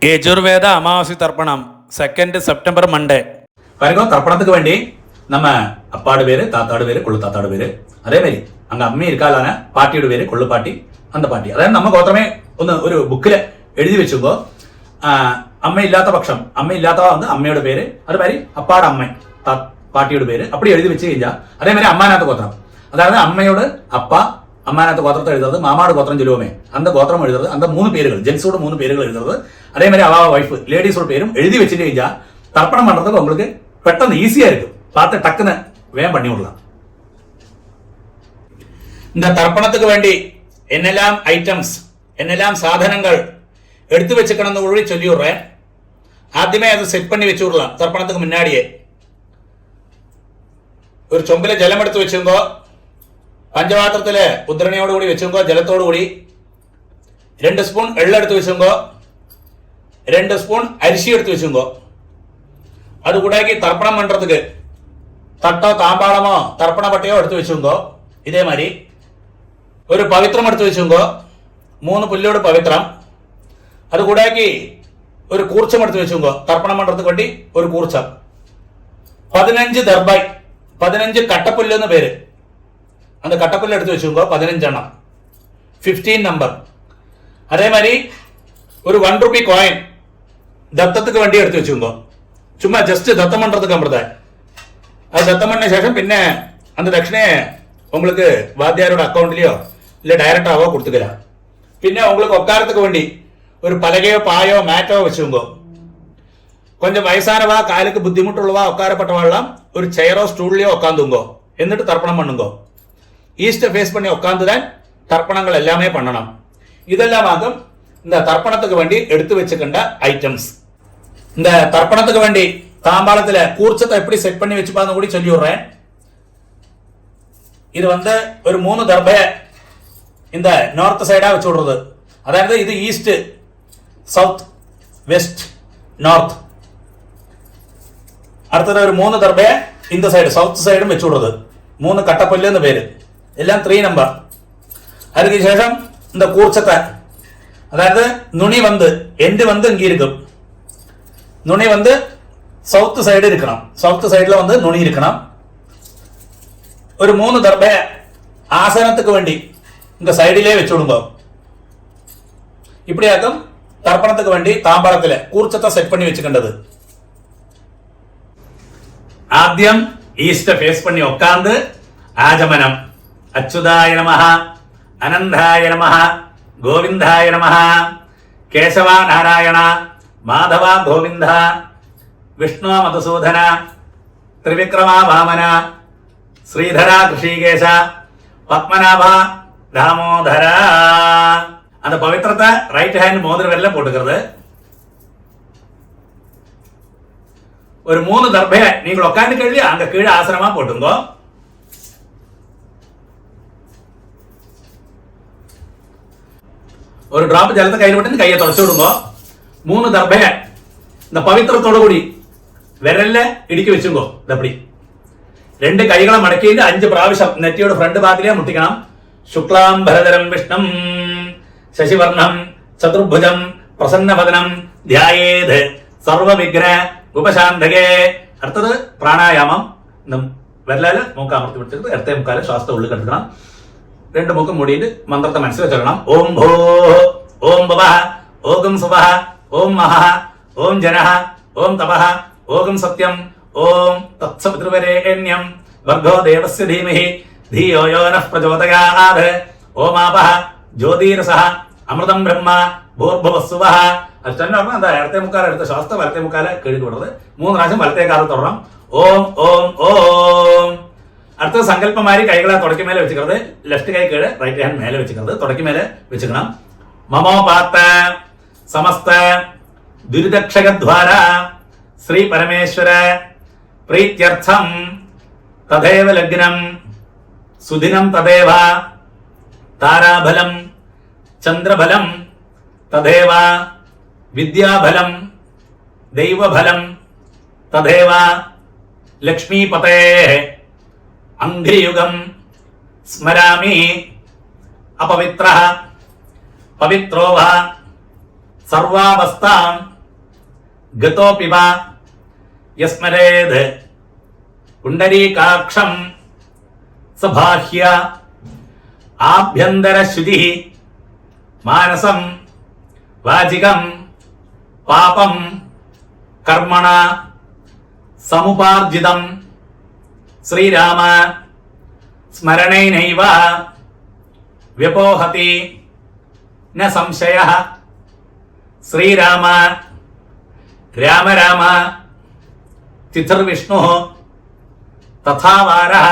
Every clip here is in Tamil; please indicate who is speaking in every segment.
Speaker 1: யஜுர்வேத அமாவாசை தர்ப்பணம் 2 செப்டம்பர் மண்டே.
Speaker 2: பாருங்க, தர்ப்பணத்துக்கு வேண்டி நம்ம அப்பாடு பேரு, தாத்தாடு பேரு, கொள்ளு தாத்தாடு பேரு, அதே மாதிரி அங்க அம்மி இருக்காளான பாட்டியோட பேரு கொள்ளு பாட்டி, அந்த பாட்டி. അതായത് നമ്മ ഗോത്രമേ ഒന്ന് ഒരു ബുക്കില് എഴുതി വെച്ചുമ്പോ അമ്മയില്ലാത്ത പക്ഷം, അമ്മയില്ലാത്തവ வந்து അമ്മയുടെ പേര്, അതുമാതിരി അപ്പാട് അമ്മ പാട്ടിയുടെ പേര് அப்படி எழுதி வச்சு കഴിഞ്ഞാൽ അതേമാതിരി അമ്മാനാത്ത ഗോത്രം, അതായത് അമ്മയോട് അപ്പ, അമ്മാനാത്ത ഗോത്രത്തെ എഴുതുന്നത്, മാമാട് ഗോത്രം ചൊല്ലുവോമേ அந்த ഗോത്രം എഴുതുന്നത്, அந்த 3 പേരുകൾ, ஜென்ஸோட 3 പേരുകൾ എഴുതുന്നത്, അതേമാതിരി அவ வைஃப் லேடிஸோட பேரும் எழுதி வச்சுட்டு കഴിഞ്ഞാൽ தர்ப்பணம் பண்றதுக்கு உங்களுக்கு பெட்டன்னு ஈஸியா இருக்கும். பார்த்து டக்குன்னு வேகம் பண்ணி விடலாம். இந்த தர்ப்பணத்துக்கு வேண்டி என்னெல்லாம் ஐட்டம்ஸ், என்னெல்லாம் சாதனங்கள் எடுத்து வச்சுக்கணும்னு கூட சொல்லி விடுறேன். ஆദ്യമേ அதை செட் பண்ணி வச்சு விடலாம். தர்ப்பணத்துக்கு முன்னாடியே ஒரு சொம்பில ஜலம் எடுத்து வச்சுங்கோ, பஞ்சபாத்திரத்துல உத்திரணையோடு கூடி வச்சுங்கோ, ஜலத்தோடு கூடி 2 ஸ்பூன் எள்ளு எடுத்து வச்சுங்கோ, 2 ஸ்பூன் அரிசி எடுத்து வச்சுங்கோ. அது கூடாக்கி தர்ப்பணம் பண்றதுக்கு தட்டோ தாம்பாளமோ தர்ப்பண பட்டையோ எடுத்து வச்சுங்கோ. இதே மாதிரி ஒரு பவித்திரம் எடுத்து வச்சுங்கோ, 3 புல்லோடு பவித்திரம். அது கூடாக்கி ஒரு கூர்ச்சம் எடுத்து வச்சுங்கோ, தர்ப்பணம் பண்றதுக்கு வேண்டி ஒரு கூர்ச்சம். 15 தர்பாய், 15 கட்டப்புல்லுன்னு பேரு, அந்த கட்டப்புல்ல எடுத்து வச்சுங்கோ, 15 எண்ணம், 15 நம்பர். அதே மாதிரி ஒரு 1 ரூபி காயின் தத்தத்துக்கு வேண்டி எடுத்து வச்சுங்கோ. சும்மா ஜஸ்ட் தத்தம் பண்றதுக்கு அமிர்தாய். அது தத்தம் பண்ண சேஷம் பின்ன அந்த தட்சிணையை உங்களுக்கு வாத்தியாரோட அக்கௌண்ட்லயோ இல்ல டைரக்டாவோ கொடுத்துக்கலாம். பின்ன உங்களுக்கு உட்காரத்துக்கு வேண்டி ஒரு பலகையோ பாயோ மேட்டோ வச்சுங்கோ. கொஞ்சம் வயசானவா, காலுக்கு புத்திமுட்டுள்ளவா, உட்காரப்பட்டவாள்லாம் ஒரு சேரோ ஸ்டூல்லையோ உட்காந்துங்கோ. എന്നിട്ട് தர்ப்பணம் பண்ணுங்கோ. ஈஸ்ட ஃபேஸ் பண்ணி உட்காந்துதான் தர்ப்பணங்கள் எல்லாமே பண்ணணும். இதெல்லாம் ஆகும் இந்த தர்ப்பணத்துக்கு வேண்டி எடுத்து வச்சுக்கின்ற ஐட்டம்ஸ். இந்த தர்ப்பணத்துக்கு வேண்டி தாம்பாளத்துல கூர்ச்சத்தை எப்படி செட் பண்ணி வச்சுப்பான்னு கூட சொல்லி விடுறேன். இது வந்து ஒரு 3 தர்பைய இந்த நார்த் சைடா வச்சு விடுறது. அதாவது இது ஈஸ்ட், சவுத், வெஸ்ட், நார்த். അടുത്തത് ഒരു 3 ദർബയെ இந்த സൈഡ് സൗത്ത് സൈഡും വെച്ചു വിടുന്നത്. 3 കട്ടപ്പല്ല് എന്ന് പേര്, എല്ലാം 3 നമ്പർ. அதுக்கு ശേഷം இந்த கூர்ச்சத்தை, அதாவது நுனி வந்து எண்டு வந்து இங்கே இருக்கும். நுனி வந்து சவுத் சைடு இருக்கணும், சவுத் சைடுல வந்து நுனி இருக்கணும். ஒரு 3 தர்பய ஆசனத்துக்கு வேண்டி இந்த சைடிலே வச்சு விடுங்க. இப்படியாக்கும் தர்ப்பணத்துக்கு வேண்டி தாம்பாளத்துல கூர்ச்சத்தை செட் பண்ணி வச்சுக்கின்றது. ആദ്യം ഈസ്റ്റ് ഫേസ് പണി ഉட்கார்ந்து ആചമനം. അച്യുതായ നമഃ, അനന്തായ നമഃ, ഗോവിന്ദായ നമഃ, കേശവ നാരായണ, മാധവ ഗോവിന്ദ, വിഷ്ണു മധുസൂദന, ത്രിവിക്രമ വാമന, ശ്രീധര ഋഷികേശ, പത്മനാഭ தாமோதர. அந்த பவித்திரத்தை ரைட் ஹேண்ட் மோதிர வெல்ல போட்டுக்கிறது. ஒரு 3 தர்பையை நீங்கள் உட்காந்து கழுவி அங்க கீழே ஆசனமா போட்டுங்கோ. ஒரு டிராப் ஜலத்தை கையில் விட்டு கையை தொடச்சு விடுங்க. 3 தர்பையை இந்த பவித்திரத்தோட கூடி விரல்ல இடிக்க வச்சுங்கோ. அப்படி 2 கைகளை மடக்கிட்டு 5 പ്രാവശ്യം നെറ്റിയോട് ഫ്രണ്ട് ഭാഗത്തിലേ മുട്ടിക്കണം. ശുക്ലാം ഭരതരം വിഷ്ണം ശശിവർണം ചതുർഭുജം പ്രസന്നവദനം ധ്യായേത് സർവവിഘ്ന ഉപശാന്തകേ. അടുത്തത് പ്രാണായാമം. വിരലാല് മൂക്ക് അമർത്തി പിടിച്ചിട്ട് ഇടത്തെ മുക്കാല് ശ്വാസത്തെ ഉള്ളിൽ കെടുക്കണം. 2 മൂക്ക് മൂടിയിട്ട് മന്ത്രത്തെ മനസ്സിൽ വെച്ചോളണം. ഓം ഭോ, ഓം ഭവഃ, ഓം സുവഃ, ഓം മഹഃ, ഓം ജനഃ, ഓം തപഃ, ഓം സത്യം, ഓം തത്സവിതൃവരേണ്യം ഭർഗോ ദേവസ്യ ധീമഹി ധിയോ യോ നഃ പ്രചോദയാത്. ഓമാപഃ ജ്യോതിരസഃ അമൃതം ബ്രഹ്മ ഭൂർഭുവസ്സുവഃ. അച്ഛൻ്റെ പറഞ്ഞാൽ എന്താ, ഇടത്തെ മുക്കാല എടുത്ത ശ്വാസത്തെ വലത്തെ മുക്കാല കഴുകി വിടുന്നത്. 3 പ്രാവശ്യം വലത്തെ കാലത്ത് തുടരണം. ഓം ഓം ഓം. അടുത്ത സങ്കല്പമാരി കൈകളെ തുടക്കി മേലെ വെച്ചിരുന്നത്. ലെഫ്റ്റ് കൈ കീഴ്, റൈറ്റ് ഹാൻഡ് മേലെ വെച്ചിരുന്നത്, തുടക്കി മേലെ വെച്ചിക്കണം. മമോപാത്ത സമസ്ത ദുരിതക്ഷകദ്വാര ശ്രീ പരമേശ്വര പ്രീത്യർത്ഥം തഥൈവ ലഗ്നം സുദിനം തഥൈവ താരാബലം ചന്ദ്രബലം തഥൈവ വിദ്യാബലം ദൈവബലം തഥൈവ ലക്ഷ്മീപതേ അംഘ്രിയുഗം സ്മരാമി. അപവിത്രഃ പവിത്രോ വ സർവാവസ്ഥാം ഗതോപിവ യസ്മരേത് പുണ്ടരീകാക്ഷം സബാഹ്യ ആഭ്യന്തരശുചി മാനസം വാചികം പാപം കർമ്മണ സമുപാർജിതം ശ്രീരാമ സ്മരണേനൈവ വ്യപോഹതി ന സംശയഃ. ശ്രീരാമ രാമ രാമ തിഥിർവിഷ്ണു തഥാ വാരഃ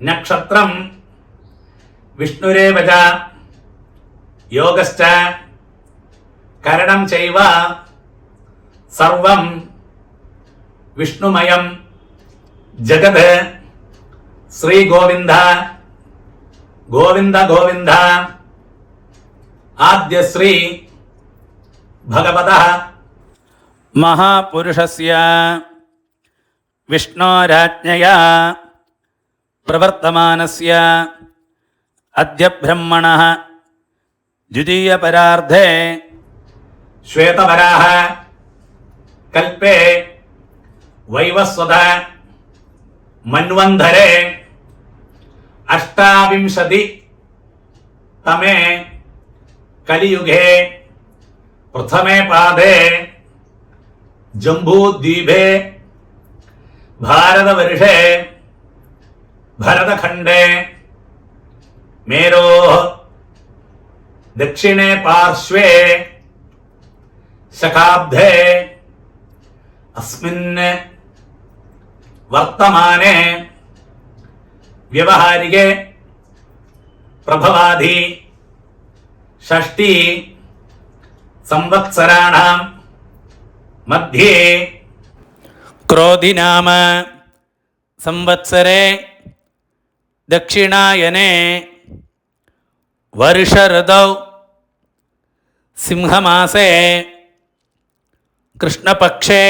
Speaker 2: നക്ഷത്രം വിഷ്ണുരേവ ച യോഗശ്ച കരണം ചൈവ സർവം വിഷ്ണുമയം ജഗത്. ശ്രീ ഗോവിന്ദ ഗോവിന്ദ ഗോവിന്ദ. ആദ്യ ശ്രീ ഭഗവതഃ
Speaker 1: മഹാപുരുഷസ്യ വിഷ്ണോരാജ്ഞയാ പ്രവർത്തമാനസ്യ അദ്യ ബ്രഹ്മണഃ ദ്വിതീയപരാർദ്ധേ
Speaker 2: ശ്വേതവരാഹ കൽപേ വൈവസ്വത മന്വന്ധരെ അഷ്ടാവിംശതി തമേ കലിയുഗേ പ്രഥമേ പാദേ ജംബൂദ്വീപേ ഭാരതവർഷേ ഭരതഖണ്ഡേ മേരോः ദക്ഷിണേ പാർശ്വേ ശകാബ്ദേ അസ്മിൻ വർത്തമാനെ വ്യവഹാരികേ പ്രഭവാധി ഷഷ്ടി സംവത്സരാണാം മധ്യേ
Speaker 1: ക്രോധിനാമ സംവത്സരേ ദക്ഷിണായനെ വർഷഋതൗ സിംഹമാസേ കൃഷ്ണപക്ഷേ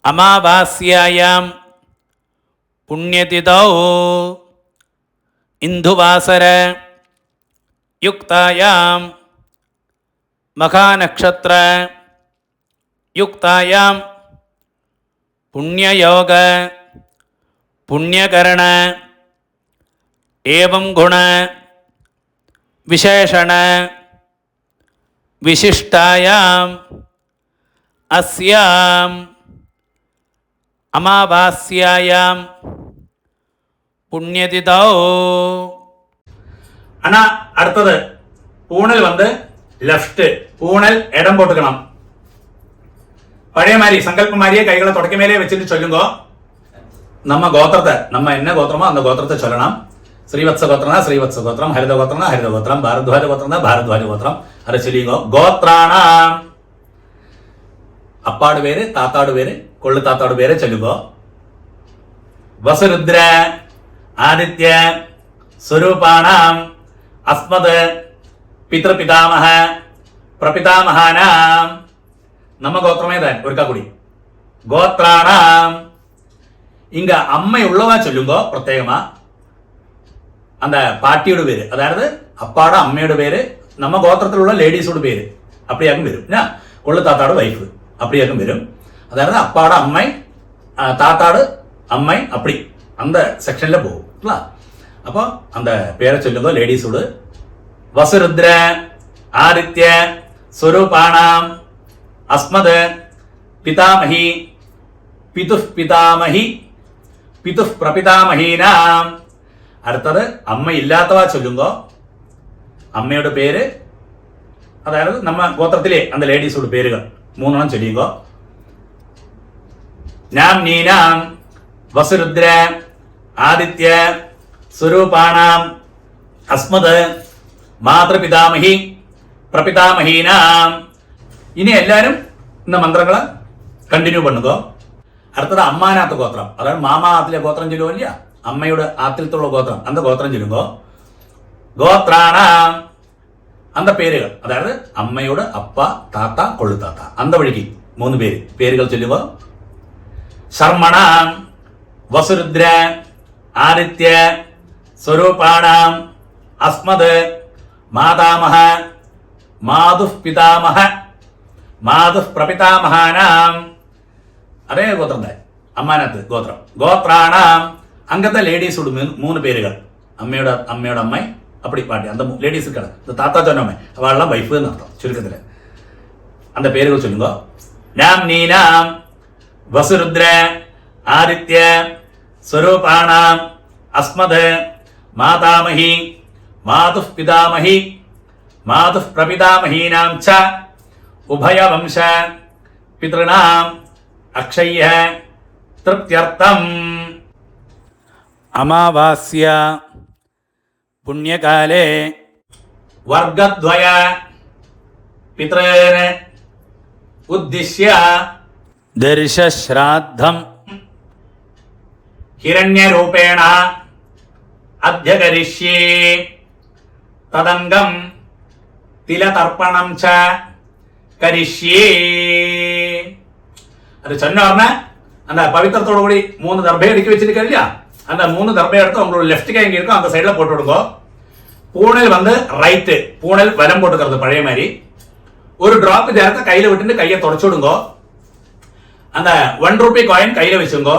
Speaker 1: അമാവാസ്യായാം പുണ്യതിഥൗ ഇന്ദുവാസര യുക്തായാം മഹാനക്ഷത്ര യുക്തായാം പുണ്യയോഗ പുണ്യകരണ ഏവം ഗുണ വിശേഷണ വിശിഷ്ടായാം അസ്യാം അമാവാസ്യായാം പുണ്യതിഥൗ.
Speaker 2: ஆனா அடுத்தது பூணல் வந்து லெஃப்ட், பூணல் இடம் போட்டுக்கணும். பழைய மாதிரி சங்கல்பம் மாதிரியே கைகளை தொடக்க மேலே வச்சுட்டு சொல்லுங்க. நம்ம கோத்திரத்தை, நம்ம என்ன கோத்திரமோ அந்த கோத்திரத்தை சொல்லணும். ஸ்ரீவத்ச கோத்திரம்னா ஸ்ரீவத்ச கோத்திரம், ஹரித கோத்திரம்னா ஹரித கோத்திரம், பாரத்வாஜ கோத்திரம்னா பாரத்வாஜ கோத்திரம். அதை சொல்லிங்கோ. கோத்ராணாம் அப்பாடு பேரு, தாத்தாடு பேரு, கொள்ளு தாத்தாடு பேரு சொல்லுங்கோ. வசுருத்ர ஆதித்ய സ്വരൂപാണാം അസ്മദ് പിതൃപിതാമഹ പ്രപിതാമഹാനാം. നമ്മ ഗോത്രമേതാൻ ഒരുക്കാ കൂടി. ഗോത്രാണാം ഇങ്ക അമ്മയുള്ളവാ ചൊല്ലുങ്കോ പ്രത്യേകമാ. அந்த பாட்டியோட பேரு, அதாவது அப்பாட அம்மையோட பேரு, நம்ம கோத்திரத்தில் உள்ள லேடிஸோட பேரு அப்படியாக்கும் வரும். கொள்ளு தாத்தாடு வைஃப் அப்படியாக்கும் வரும். அதாவது அப்பாட அம்மை, தாத்தாடு அம்மை, அப்படி அந்த செக்ஷன்ல போகும். அப்போ அந்த பேரை சொல்லுங்க லேடிஸோடு. வசுருத்ர ஆதித்ய ஸ்வரூபாணாம் அஸ்மத் பிதாமஹி பிதுஃப் பிதாமஹி பிதுஃப் பிரபிதாமஹீனாம். അടുത്തത് അമ്മ ഇല്ലാത്തവ ചൊല്ലുങ്കോ. അമ്മയുടെ പേര്, അതായത് നമ്മ ഗോത്രത്തിലെ അന്ത ലേഡീസോട് പേരുകൾ മൂന്നെണ്ണം ചൊല്ലിയുങ്കോ. നാം നീനാം വസുരുദ്ര ആദിത്യ സ്വരൂപാണാം അസ്മത് മാതൃപിതാമഹി പ്രപിതാമഹീനാം. ഇനി എല്ലാവരും ഇന്ന മന്ത്രങ്ങളെ കണ്ടിന്യൂ പണ്ണുകോ. അടുത്തത് അമ്മാനാത്ത ഗോത്രം, അതായത് മാമാ ആത്തിലെ ഗോത്രം ചൊല്ലുമില്ല, അമ്മയുടെ ആത്തിലത്തുള്ള ഗോത്രം അന്ത ഗോത്രം ചൊല്ലുമ്പോ. ഗോത്രാണാം അന്ത പേരുകൾ, അതായത് അമ്മയുടെ അപ്പ, താത്ത, കൊള്ളുതാത്ത, അന്ത വഴിക്ക് മൂന്ന് പേരുകൾ ചൊല്ലുമ്പോ. ശർമ്മണാം വസുരുദ്ര ആദിത്യ സ്വരൂപാണാം അസ്മത് മാതാമഹ മാതുഃ പിതാമഹ മാതുഃ പ്രപിതാമഹാനാം അതേ ഗോത്രത്തെ അമ്മാനത്ത് ഗോത്രം ഗോത്രാണാം അംഗത്തെ ലേഡീസോട് 3 പേരുകൾ അമ്മയുടെ അമ്മ அப்படி பாட்டி அந்த லேடிஸுக்கான இந்த தாத்தா சொன்னோமே அவள்லாம் வைஃப்னு அர்த்தம் சுருக்கத்தில் அந்த பேர்கள் சொல்லுங்க நாம் நீனாம் வசுருத்ர ஆதித்ய ஸ்வரூபாணாம் அஸ்மத் மாதாமஹி மாதுः பிதாமஹி மாதுः பிரபிதாமஹீனாம் ச உபய வம்ச பித்ருணாம் அக்ஷய திருப்தியர்த்தம்
Speaker 1: அமாவாஸ்ய புண்ணியகாலே
Speaker 2: वर्गद्वय पितॄन् उद्दिश्य
Speaker 1: दर्शश्राद्धं
Speaker 2: हिरण्यरूपेण अध्यकरिष्ये तदङ्गं तिलतर्पणं च करिष्ये அது சொன்ன உடனே அந்த பவித்திரத்தோட கூடி 3 தர்பை எடுக்க வச்சிருக்க இல்லையா அந்த 3 தர்பை எடுத்து உங்களோட லெஃப்ட் கை எங்க இருக்கோ அந்த சைடுல போட்டு விடுங்க பூணல் வந்து ரைட்டு பூணல் வலம் போட்டுக்கிறது பழைய மாதிரி ஒரு டிராப் ஜலத்தை கையில விட்டு கையை தொடச்சு விடுங்க அந்த 1 ரூபி காயின் கையில வச்சுங்க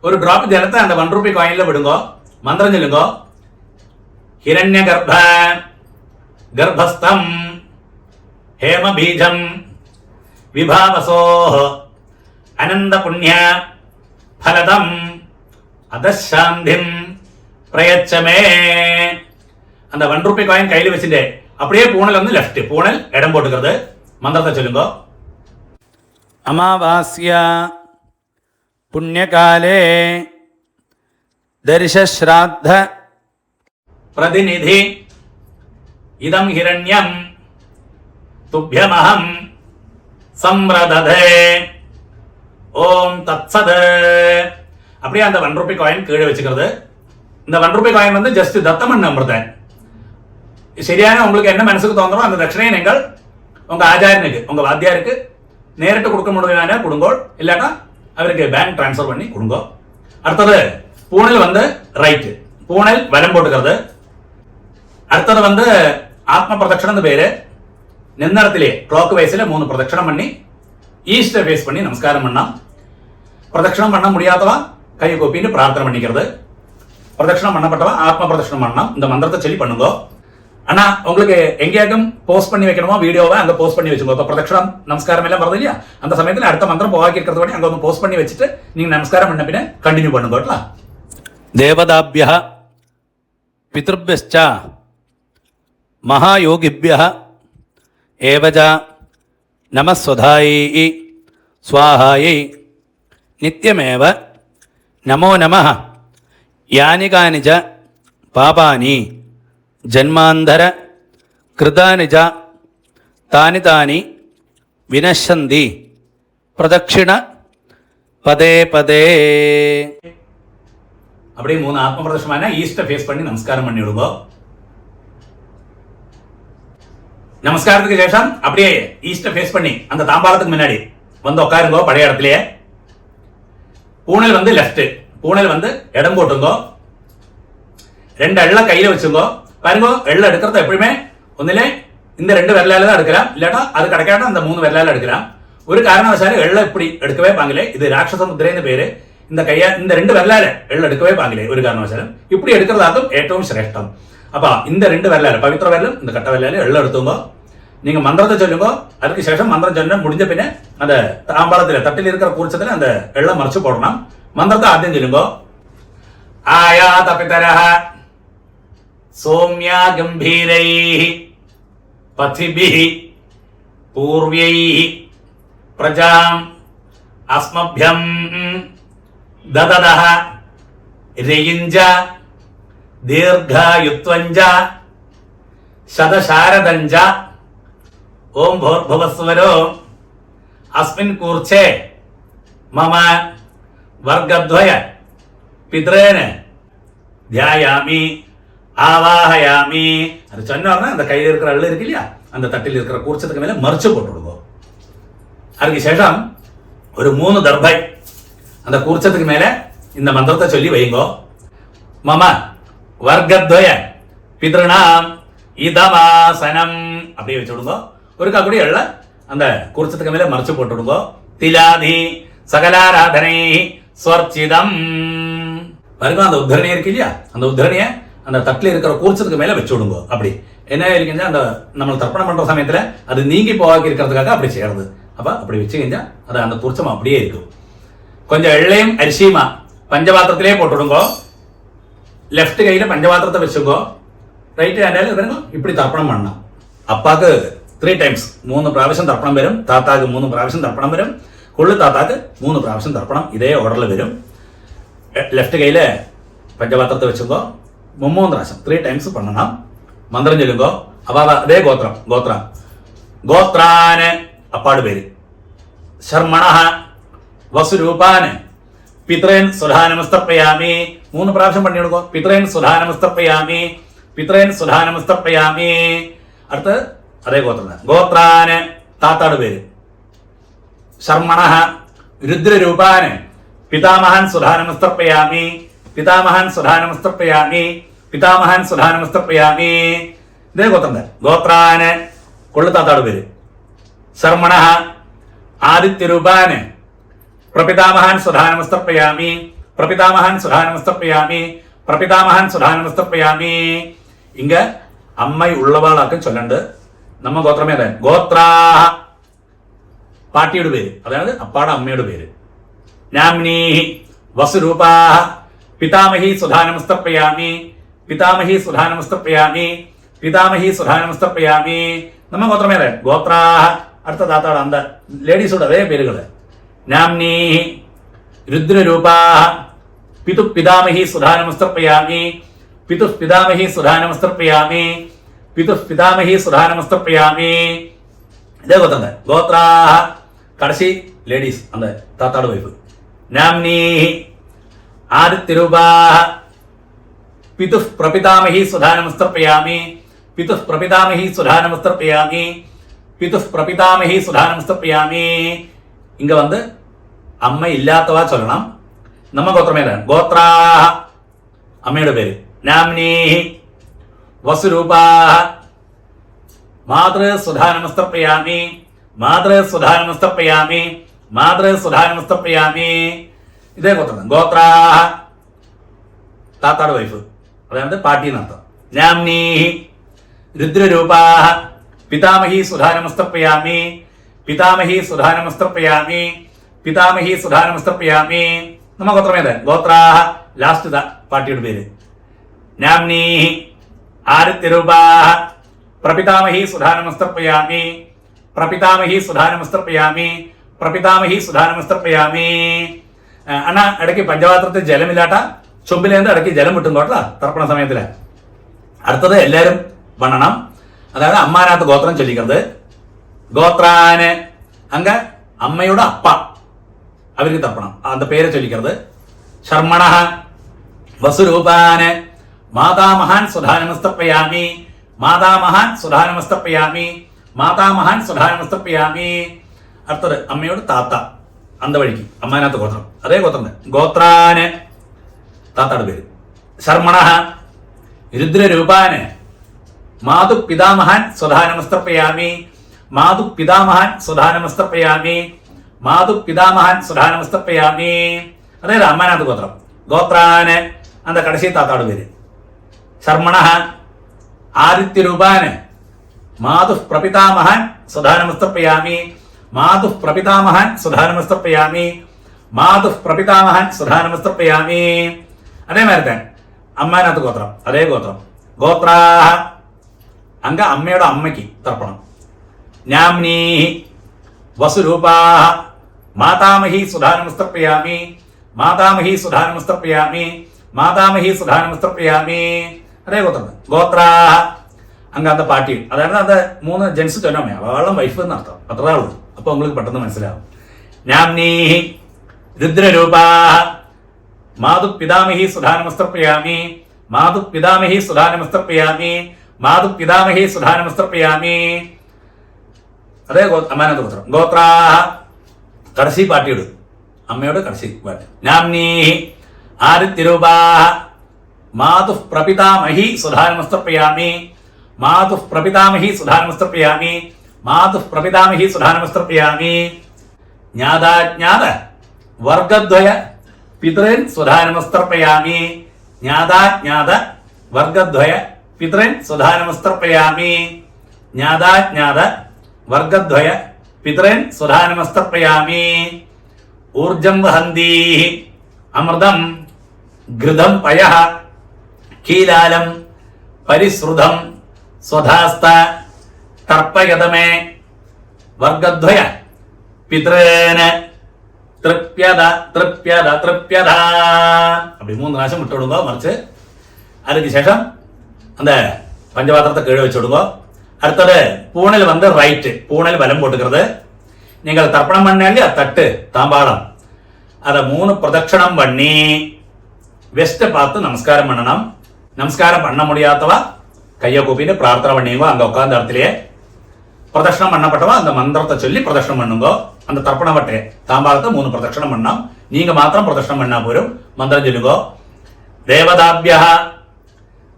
Speaker 2: ஒரு டிராப் ஜலத்தை அந்த 1 ரூபி காயின்ல விடுங்க மந்திரம் சொல்லுங்க ஹிரண்ய கர்ப்ப கர்ப்பஸ்தம் ஹேம பீஜம் விபாவசோ அனந்த புண்ணிய ஃபலதம் அதசாந்திம் பிரயச்சமே அந்த 1 ரூபி காயின் கையில வச்சுட்டு அப்படியே பூணல் வந்து லெஃப்ட் பூணல் இடம் போட்டுக்கிறது மந்திரத்தை சொல்லுங்க
Speaker 1: அமாவாஸ்ய புண்ணியகாலே தர்ஷஸ்ராத்த
Speaker 2: பிரதிநிதி இதம் ஹிரண்யம் துப்யமஹம் சம்ரததே ஓம் தத்சத் அப்படியே அந்த 1 ரூபி காயின் கீழே வச்சுக்கிறது இந்த 1 ரூபி காயின் வந்து ஜஸ்ட் தத்தமன் அமிர்தன் ശരിയാണ് உங்களுக்கு என்ன മനസ്സിക്ക് തോന്നണോ அந்த தட்சணையை நீங்கள் உங்க ஆச்சாரியனுக்கு உங்க வாத்தியாருக்கு நேரிட்டு கொடுக்க முடியுமான கொடுங்கோ இல்லாட்டா அவருக்கு பேங்க் டிரான்ஸ்ஃபர் பண்ணி கொடுங்கோ அடுத்தது பூணல் வந்து ரைட் பூணல் வலம் போட்டுக்கிறது அடுத்தது வந்து ஆத்ம பிரதட்சணம் பேரு நின்னடத்திலே கிளாக் வைஸ்ல 3 பிரதட்சணம் பண்ணி ஈஸ்ட் ஃபேஸ் பண்ணி நமஸ்காரம் பண்ணலாம் பிரதட்சணம் பண்ண முடியாதவா கை கூப்பின்னு பிரார்த்தனை பண்ணிக்கிறது பிரதட்சணம் பண்ணப்பட்டவா ஆத்ம பிரதட்சணம் பண்ணலாம் இந்த மந்திரத்தை சொல்லி பண்ணுங்க ஆனா உங்களுக்கு எங்கேயாக்கும் போஸ்ட் பண்ணி வைக்கணுமோ வீடியோவை அங்க போஸ்ட் பண்ணி வச்சுக்கோ இப்போ பிரதட்சணம் நமஸ்காரம் எல்லாம் வருது இல்லையா அந்த சமயத்தில் அடுத்த மந்திரம் போவாக்கி இருக்கிறது பண்ணி அங்க வந்து போஸ்ட் பண்ணி வச்சுட்டு நீங்க நமஸ்காரம் பண்ண பின்ன கண்டினியூ பண்ணுங்க
Speaker 1: தேவதாபியः பித்ருभ्यश्च महायोगिभ्यः एवच नमः स्वधायै स्वाहायै नित्यमेव नमो नमः यानि कानि च पापानि जन्मान्धर कृतानि च तानि तानि विनश्यन्ति प्रदक्षिण पदे पदे
Speaker 2: அப்படியே 3 ஆத்ம பிரதட்சணமான ஈஸ்ட் ஃபேஸ் பண்ணி நமஸ்காரம் பண்ணி விடுங்க நமஸ்காரத்துக்கு சேஷம் அப்படியே ஈஸ்ட் ஃபேஸ் பண்ணி அந்த தாம்பாளத்துக்கு முன்னாடி வந்து உட்காருங்க பழைய இடத்துலயே பூணல் வந்து லெஃப்ட் பூணல் வந்து இடம் போட்டுங்க 2 எள்ள கையில வச்சுங்க பாருங்க எள்ள எடுக்கிறது எப்பவுமே ஒന്നിலே இந்த 2 விரலால தான் எடுக்கலாம் இல்லாட்டா அது கிடைக்காட்டா அந்த 3 விரலால எடுக்கலாம் ஒரு காரணவசாலும் எள்ள இப்படி எடுக்கவே பாங்கலே இது ராட்சச முத்திரைன்னு பேரு இந்த கையா இந்த 2 விரலால எள்ள எடுக்கவே பாங்கலே ஒரு காரணவசாலும் இப்படி எடுக்கிறதாகும் ഏറ്റവും ശ്രേഷ്ഠം அப்ப இந்த 2 விரலால பவித்திர விரலும் இந்த கட்ட விரலால எள்ள எடுத்துங்க நீங்க மந்திரத்தை சொல்லுங்க அதுக்கு சேஷம் மந்திரம் சொன்ன முடிஞ்ச பின்ன அந்த தாம்பாளத்துல தட்டில் இருக்கிற கூர்ச்சத்துல அந்த எள்ள மறைச்சு போடணும் மந்திரத்தை ஆദ്യം சொல்லுங்க ஆயாத பிதரஹ சோம்யா கம்பீரைः பதிபிः பூர்வைः பிரஜாம் அஸ்மभ्यம் दददः रयिञ्ज दीर्घायुत्वञ्ज शतशारदञ्ज ओं भूर्भुवस्वरो अस्मिन् कूर्चे मम वर्गद्वय पितॄन् ध्यायामि ஆவாஹயாமி அது சொன்னார்னா அந்த கையில் இருக்கிற அள்ளு இருக்கு இல்லையா அந்த தட்டில் இருக்கிற கூர்ச்சத்துக்கு மேல மறைச்சு போட்டு விடுவோம் அதுக்கு சேஷம் ஒரு 3 தர்பை அந்த கூர்ச்சத்துக்கு மேல இந்த மந்திரத்தை சொல்லி வைங்கோ மம வர்க்கத்வய பித்ருணாம் இதமாசனம் அப்படியே வச்சு விடுங்க ഒരു കൂടി എള്ള அந்த குறிச்சத்துக்கு மேல மறைச்சு போட்டுடுங்கோ. திலாதி சகலாராதனை ஸ்வர்ச்சிதம். பாருங்க, அந்த உத்தரணியை இருக்கு இல்லையா, அந்த உத்தரணியை அந்த தட்டில் இருக்கிற கூர்ச்சத்துக்கு மேல வச்சு விடுங்க. அப்படி என்ன இருக்குன்னா, அந்த நம்ம தர்ப்பணம் பண்ற சமயத்துல அது நீங்கி போவாக்கி இருக்கிறதுக்காக அப்படி செய்யறது. அப்ப அப்படி வச்சு കഴിഞ്ഞാ அது அந்த கூர்ச்சம் அப்படியே இருக்கும். கொஞ்சம் எள்ளையும் அரிசியுமா பஞ்சபாத்திரத்திலே போட்டுடுங்கோ. லெஃப்ட் கையில பஞ்சபாத்திரத்தை வச்சுக்கோ, ரைட் ஹேண்டில் വരുന്നു. இப்படி தர்ப்பണം பண்ணണം. അപ്പാക്ക് 3 times 3 പ്രാവശ്യം തർപ്പണം വരും. താത്താക്ക് 3 പ്രാവശ്യം തർപ്പണം വരും. കൊള്ളു താത്താക്ക് 3 പ്രാവശ്യം തർപ്പണം ഇതേ ഓർഡറിൽ വരും. ലെഫ്റ്റ് കയ്യില് പഞ്ചപാത്രത്തെ വെച്ചുമ്പോ 3 പ്രാവശ്യം 3 times പണ്ണണം. മന്ത്രം ചൊല്ലുമ്പോ അപ്പൊ അതേ ഗോത്രാന് അപ്പാട് പേര്. ശർമ്മണഃ വസുരൂപാന് പിത്രേൻ സുധാനമസ്തർപ്പയാമി. 3 പ്രാവശ്യം പണി കൊടുക്കോ. പിത്രേൻ സുധാനമസ്തർപ്പയാമി, പിത്രേൻ സുധാനമസ്തർപ്പയാമി. അടുത്ത് അതേ ഗോത്രം. ഗോത്രാന് താത്താട് പേര്. ശർമ്മണഃ രുദ്രരൂപാന് പിതാമഹൻ സുധാനമസ്തർപ്പയാമി, പിതാമഹൻ സുധാനമസ്തർപ്പയാമി, പിതാമഹൻ സുധാനമസ്തർപ്പയാമി. ഇതേ ഗോത്രം. ഗോത്രാന് കൊള്ളു താത്താട് പേര്. ശർമ്മണഃ ആദിത്യരൂപാന് പ്രപിതാമഹൻ സുധാനമസ്തർപ്പയാമി, പ്രപിതാമഹൻ സുധാനമസ്തർപ്പയാമി, പ്രപിതാമഹൻ സുധാനമസ്തർപ്പയാമി. ഇങ്ങ അമ്മ ഉള്ളവാളാക്കും ചൊല്ലണ്ട്. നമ്മ ഗോത്രമേ അതെ. ഗോത്രാഹ പാട്ടിയുടെ പേര്, അതായത് അപ്പാടെ അമ്മയുടെ പേര്. നാംനീഹി വസുരൂപാഹ പിതാമഹി സുധാനമസ്തർപ്പയാമി, പിതാമഹി സുധാനമസ്തർപ്പയാമി, പിതാമഹി സുധാനമസ്തർപ്പയാമി. നമ്മ ഗോത്രമേ അതെ. ഗോത്രാഹ അടുത്ത താത്താട് അന്ത ലേഡീസോട് അതേ പേരുകള്. നാംനീഹി രുദ്രരൂപാഹ പിതു പിതാമഹി സുധാനമസ്തർപ്പയാമി, പിതു പിതാമഹി സുധാനമസ്തർപ്പയാമി, പിതു പിതാമഹി സുധാനമസ്തർപ്പയാമി. ഇതേ ഗോത്രം. ഗോത്രാഹ കടശി ലേഡീസ് അന്ത താത്താട് വൈഫ്. നാംനീഹി ആദിത്യരൂപാഹ പിതു പ്രപിതാമഹി സുധാനമസ്തർപ്പയാമി, പിതു പ്രപിതാമഹി സുധാനമസ്തർപ്പയാമി, പിതു പ്രപിതാമഹി സുധാനമസ്തർപ്പയാമി. ഇങ്ങ വന്ന് അമ്മ ഇല്ലാത്തവ ചൊല്ലണം. നമ്മ ഗോത്രമേതാണ്. ഗോത്രാഹ അമ്മയുടെ പേര്. നാംനീഹി വസുരൂപാഹ മാതൃ സുധാനമസ്തർപ്പയാമി, മാതൃ സുധാനമസ്തർപ്പയാമി, മാതൃ സുധാനമസ്തർപ്പയാമി. ഇതേ ഗോത്രം. ഗോത്രാഹ താത്താട് വൈഫ്, അതായത് പാട്ടി എന്നർത്ഥം. നാംനീഹി രുദ്രരൂപാഹ പിതാമഹി സുധാനമസ്തർപ്പയാമി, പിതാമഹി സുധാനമസ്തർപ്പയാമി, പിതാമഹി സുധാനമസ്തർപ്പയാമി. നമ്മ ഗോത്രമേത്. ഗോത്രാഹ ലാസ്റ്റ് പാട്ടിയുടെ പേര്. നാംനീഹി ആദിത്യരൂപാഹ പ്രപിതാമഹി സുധാനമസ്തർപ്പയാമി, പ്രപിതാമഹി സുധാനമസ്തർപ്പയാമി, പ്രപിതാമഹി സുധാനമസ്തർപ്പയാമി. അണ്ണ ഇടയ്ക്ക് പഞ്ചപാത്രത്തിൽ ജലമില്ലാട്ട ചൊമ്പിലേന്ത് ഇടയ്ക്ക് ജലം വിട്ടും കോട്ട തർപ്പണ സമയത്തില്. അടുത്തത് എല്ലാവരും പണണം. അതായത് അമ്മാനകത്ത് ഗോത്രം ചൊല്ലിക്കുന്നത്. ഗോത്രാന് അങ്ങ അമ്മയുടെ അപ്പ അവർക്ക് തർപ്പണം அந்த പേര് ചൊല്ലിക്കുന്നത്. ശർമ്മണഃ വസുരൂപാന് മാതാമഹാൻ സുധാനമസ്തർപ്പയാമി, മാതാമഹാൻ സുധാനമസ്തർപ്പയാമി, മാതാമഹാൻ സുധാനമസ്തർപ്പയാമി. അടുത്തത് അമ്മയോട് താത്ത അന്ത വഴിക്ക് അമ്മാനകത്ത് ഗോത്രം. അതേ ഗോത്രം. ഗോത്രാന് താത്താട് പേര്. ശർമ്മണഃ രുദ്രരൂപാന് മാതു പിതാമഹാൻ സുധാനമസ്തർപ്പയാമി, മാതു പിതാമഹാൻ സുധാനമസ്തർപ്പയാമി, മാതു പിതാമഹാൻ സുധാനമസ്തർപ്പയാമി. അതായത് അമ്മാനകത്ത് ഗോത്രം. ഗോത്രാന് അന്ത കടശി താത്താട് പേര്. ശർമ്മണഃ ആദിത്യരൂപാന് മാതു പ്രപിതാമഹാൻ സുധാനമസ്തർപ്പയാമി, മാതു പ്രപിതാമഹാൻ സുധാനമസ്തർപ്പയാമി, മാതു പ്രപിതാമഹാൻ സുധാനമസ്തർപ്പയാമി. അതേമാതിരി അമ്മാനകത്ത് ഗോത്രം. അതേ ഗോത്രം. ഗോത്രാഹ അങ്ക അമ്മയുടെ അമ്മയ്ക്ക് തർപ്പണം. നാംനീഹി വസുരൂപാഹ മാതാമഹി സുധാനമസ്തർപ്പയാമി, മാതാമഹി സുധാനമസ്തർപ്പയാമി, മാതാമഹി സുധാനമസ്തർപ്പയാമി. അതേ ഗോത്രം. ഗോത്രാഹ അങ്ക അന്ത പാട്ടി, അതായത് അത് 3 ജെൻസ് ചൊല്ലമ്മ അവളും വൈഫ് എന്നർത്ഥം. അത്രേ ഉള്ളൂ. അപ്പൊ உங்களுக்கு പെട്ടെന്ന് മനസ്സിലാവും. നാംനീഹി രുദ്രരൂപാഹ മാതു പിതാമഹി സുധാനമസ്തർപ്പയാമി, മാതു പിതാമഹി സുധാനമസ്തർപ്പയാമി, മാതു പിതാമഹി സുധാനമസ്തർപ്പയാമി. അതേ അമ്മാനകത്ത് ഗോത്രം. ഗോത്രാഹ കടശി പാട്ടിയിടും അമ്മയോട് കടശി പാട്ട്. നാംനീഹി ആദിത്യരൂപാഹ മാതു പ്രപിതാമഹി സുധാനമസ്തർപ്പയാമി, മാതു പ്രപിതാമഹി സുധാനമസ്തർപ്പയാമി, മാതു പ്രപിതാമഹി സുധാനമസ്തർപ്പയാമി. ജ്ഞാതാജ്ഞാത വർഗദ്വയ പിതൃൻ സുധാനമസ്തർപ്പയാമി. ജ്ഞാതാജ്ഞാത വർഗദ്വയ പിതൃൻ സുധാനമസ്തർപ്പയാമി. ജ്ഞാതാജ്ഞാത വർഗദ്വയ പിതൃൻ സുധാനമസ്തർപ്പയാമി. ഊർജം വഹന്തി അമൃതം ഘൃതം പയഃ കീലാലം പരിശ്രുതം സ്വധാസ്ത തർപ്പയതമേ വർഗദ്വയ പിതൃന് തൃപ്യത തൃപ്യത തൃപ്യത. அப்படி 3 പ്രാവശ്യം விட்டு விடுங்க. மறைச்சு அதுக்கு சேஷம் அந்த பஞ்சபாத்திரத்தை கீழே வச்சு விடுங்க. அடுத்தது பூனல் வந்து ரைட்டு, பூனல் வலம் போட்டுக்கிறது. நீங்கள் தர்ப்பணம் பண்ணாலே தட்டு தாம்பாளம் அதை 3 பிரதட்சணம் பண்ணி வெஸ்ட்டை பார்த்து நமஸ்காரம் பண்ணணும். நமஸ்காரம் பண்ண முடியாதவா கையை கூப்பிட்டு பிரார்த்தனை பண்ணிங்கோ. அங்கே உட்கார்ந்த இடத்துலயே பிரதட்சணம் பண்ணப்பட்டவா அந்த மந்திரத்தை சொல்லி பிரதட்சணம் பண்ணுங்கோ. அந்த தர்ப்பண வட்டை தாம்பாளத்தை 3 பிரதட்சணம் பண்ணோம். நீங்க மாத்திரம் பிரதட்சணம் பண்ணா போரும். மந்திரம் சொல்லுங்கோ. தேவதாபியா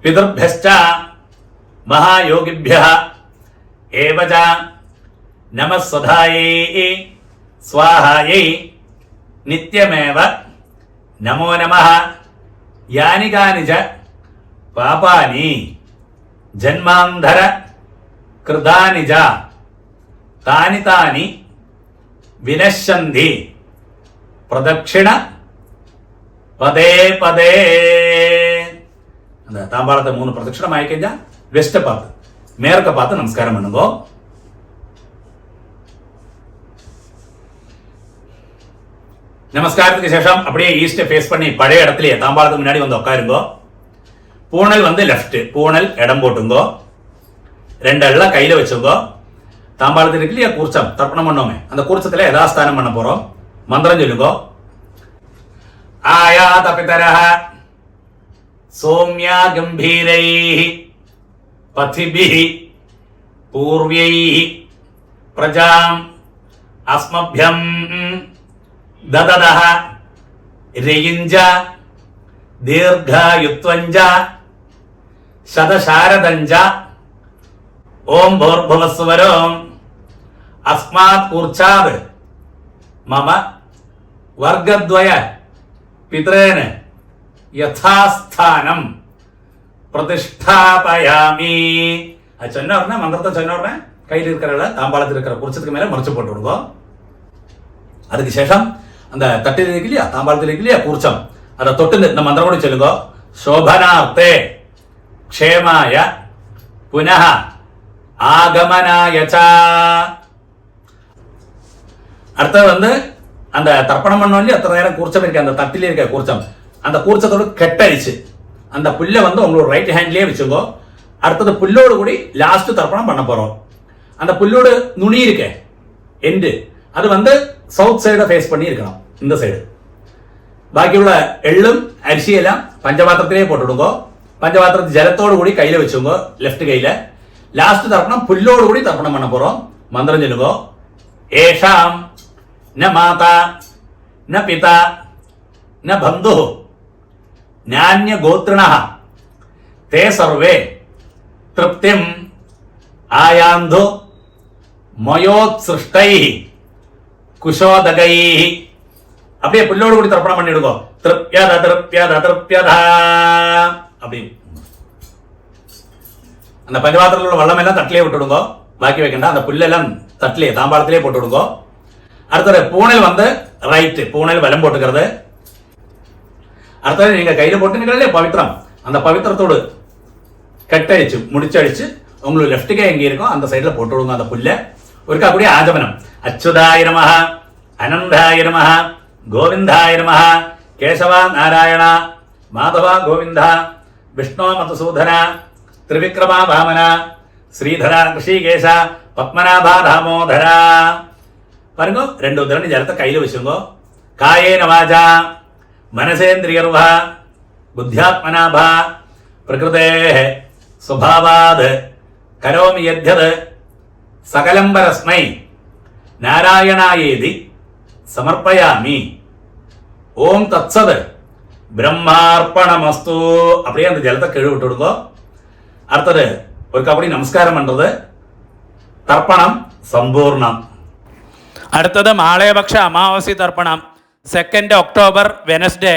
Speaker 2: பிதர்பியஸ்ச மகாயோகிபியா ஏவஜ நமஸ்வதாயை ஸ்வாஹாயை நித்யமேவ நமோ நமः. யானி கானிச்ச பாபானி ஜன்மாந்தர கிருதானி ஜ தானி தானி வினஷ்யந்தி பிரதட்சிண பதே பதே. அந்த தாம்பாளத்தை 3 பிரதட்சிணம் ஆயிக்கஞ்சா வெஸ்ட்டை பார்த்து மேற்க பார்த்து நமஸ்காரம் பண்ணுங்கோ. நமஸ்காரத்துக்கு சேஷம் அப்படியே ஈஸ்டை ஃபேஸ் பண்ணி பழைய இடத்துலயே தாம்பாளத்துக்கு முன்னாடி வந்து உட்காருங்கோ. பூனல் வந்து லெஃப்ட், பூனல் இடம் போட்டுங்கோ. 2 எல்லாம் கையில வச்சுங்கோ. தாம்பாளத்தில் இருக்கு இல்லையா கூர்ச்சம், தர்ப்பணம் பண்ணோமே, அந்த கூர்ச்சத்துல யதாஸ்தானம் பண்ண போறோம். மந்திரம் சொல்லுங்கோ. ஆயாத பிதரஹ சோம்யா கம்பீரைஹ பதிபிஹ பூர்வைஹ பிரஜாம் அஸ்மப்யம் தததஹ ரயிஞ்ச தீர்காயுத்வஞ்ச சதசாரதஞ்ச ஓம் பூர்புவஸ்வரம் அஸ்மாத் கூர்ச்சாத் மம வர்க்கத்வய பித்ரேன யதாஸ்தானம் பிரதிஷ்டாபயாமி. அது சொன்ன உடனே மந்திரத்தை சொன்ன உடனே கையில் இருக்கிற தாம்பாளத்தில் இருக்கிற குர்ச்சத்துக்கு மேல மறைச்சு போட்டு விடுங்க. அதுக்கு சேஷம் அந்த தட்டில் இருக்கு இல்லையா தாம்பாளத்தில் இருக்கு இல்லையா கூர்ச்சம், அதை தொட்டு இந்த மந்திரம் கூட சொல்லுங்க. சோபனார்த்தே க்ஷேமாய புனः ஆகமனாய ச. அடுத்தது வந்து அந்த தர்ப்பணம் பண்ணோம் இல்லையா அத்தனை நேரம் கூர்ச்சம் இருக்கு அந்த தட்டிலே இருக்க கூர்ச்சம், அந்த கூர்ச்சத்தோடு கெட்டடிச்சு அந்த புல்லை வந்து உங்களோட ரைட் ஹேண்ட்லயே வச்சுக்கோ. அடுத்தது புல்லோடு கூடி லாஸ்ட் தர்ப்பணம் பண்ண போறோம். அந்த புல்லோடு நுனி இருக்கே எண்டு, அது வந்து சவுத் சைடை ஃபேஸ் பண்ணி இருக்கணும், இந்த சைடு. பாக்கியுள்ள எள்ளும் அரிசியெல்லாம் பஞ்சபாத்திரத்திலே போட்டுடுங்கோ. பஞ்சபாத்திரத்து ஜலத்தோடு கூடி கையில வச்சுங்கோ, லெஃப்ட் கையில. லாஸ்ட் தர்ப்பணம் புல்லோடு கூடி தர்ப்பணம் பண்ண போறோம். மந்திரம் சொல்லுங்கோ. ஏஷாம் ந மாதா ந பிதா ந பந்து ஞான்ய கோத்ரிணः தே சர்வே திருப்திம் ஆயாந்து மயோத்ஸ்ருஷ்டைஹி குஷோதகைஹி. அப்படியே புல்லோடு கூடி தர்ப்பணம் பண்ணிடுங்கோ. திருப்யத திருப்யத திருப்யத. அப்படி அந்த பஞ்சபாத்திரத்தில் உள்ள வெள்ளம் எல்லாம் தட்டிலே விட்டுடுங்கோ. பாக்கி வைக்கண்டா, அந்த புல்லெல்லாம் தட்டிலே தாம்பாளத்திலே போட்டு விடுங்கோ. அடுத்தது பூனல் வந்து ரைட்டு, பூனல் வலம் போட்டுக்கிறது. அடுத்தது நீங்க கையில போட்டுங்களே பவித்திரம், அந்த பவித்திரத்தோடு கட்டடிச்சு முடிச்சடிச்சு உங்களுக்கு லெஃப்ட் கை எங்க இருக்கும் அந்த சைட்ல போட்டு விடுங்க அந்த புல்ல. ஒருக்கா கூடிய ஆஜமனம். அச்சுதாய நமஹ அனந்தாய நமஹ கோவிந்தாய நமஹ கேசவா நாராயண மாதவா கோவிந்தா விஷ்ணு மதுசூதன திரிவிக்ரமா வாமன ஸ்ரீதரா ரிஷிகேஷ பத்மநாபா தாமோதரா. பாருங்க, 2 உதிரணி ஜலத்தை கையில வச்சுங்க. காயேன வாஜா மனசேந்திரியர்வா புத்தியாத்மனாபா பிரகிருதேஹ சுபாவாத் கரோமி யத்யத் சகலம் பரஸ்மை நாராயணாயேதி சமர்ப்பயாமி. ஓம் தத்சத் பிரம்மார்ப்பணமஸ்து. அப்படியே அந்த ஜலத்தை கீழே விட்டு விடுங்க. அடுத்தது ஒரு அப்படி நமஸ்காரம் பண்றது. தர்ப்பணம் സമ്പൂർണം.
Speaker 1: അടുത്തത് മാളയപക്ഷ അമാവാസി തർപ്പണം 2 ഒക്ടോബർ വെനസ്ഡേ